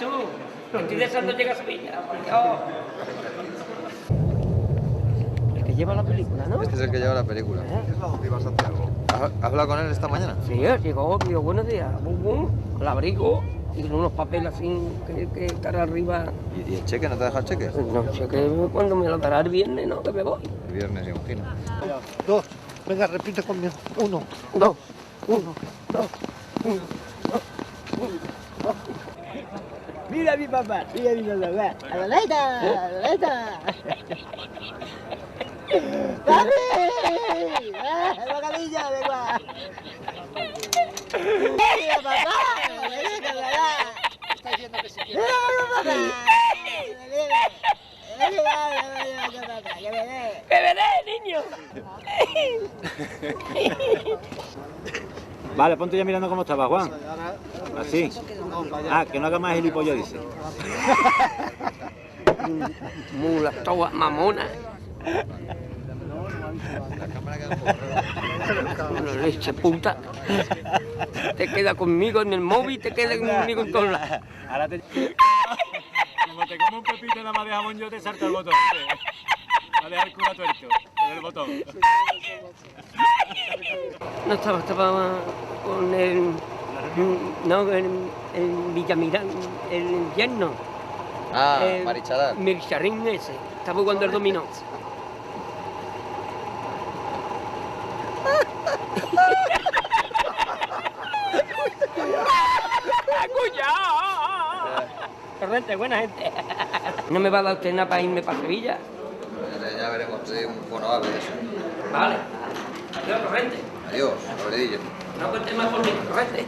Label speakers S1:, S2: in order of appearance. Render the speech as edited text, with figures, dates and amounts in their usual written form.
S1: Jesús. Estoy deseando llegar a Sevilla. Oh. El que lleva la película, ¿no?
S2: Este es el que lleva la película. ¿Has hablado con él esta mañana?
S1: Sí, llegó, digo, buenos días. Bum, bum, al abrigo y con unos papeles así que cara arriba.
S2: ¿Y el cheque? ¿No te deja el cheque?
S1: No, cheque cuando me lo dará el viernes, ¿no? Que me voy.
S2: El viernes, imagino.
S3: 2. Venga, repite conmigo. 1.
S1: 2, 1, 2, 1, 2, 1, 2.
S4: Mira a mi papá, mira a mi papá. ¡A la letra! ¡A la letra! ¡Papi! ¡Bocadillo de guay! ¡Mira, papá! ¡Mira, papá! Está diciendo que si quiere. ¡Mira, papá!
S1: ¡Que me dé, niño!
S5: Vale, ponte ya mirando cómo estaba, Juan. Así. Ah, que no haga más gilipollas, dice.
S1: Mula, toda mamona.
S2: La cámara queda un poco rara.
S1: Una leche puta. Te queda conmigo en el móvil, te queda conmigo en todos lados.
S5: Ahora te... Como te como un pepito nada más de jamón, yo te salto el botón. Va a dejar el cura tuerto con el botón.
S1: No estaba con el... No, en Villamirán, el yerno.
S2: Ah,
S1: El
S2: Marichalar.
S1: Mircharín ese. Estaba jugando el dominó. Correcto, buena gente. No me va a dar usted nada para irme para Sevilla.
S2: Ya veremos, te doy un bono ave de eso.
S1: Vale. Adiós, corriente.
S2: Adiós, abredillo.
S1: No cuente más por mí, corriente.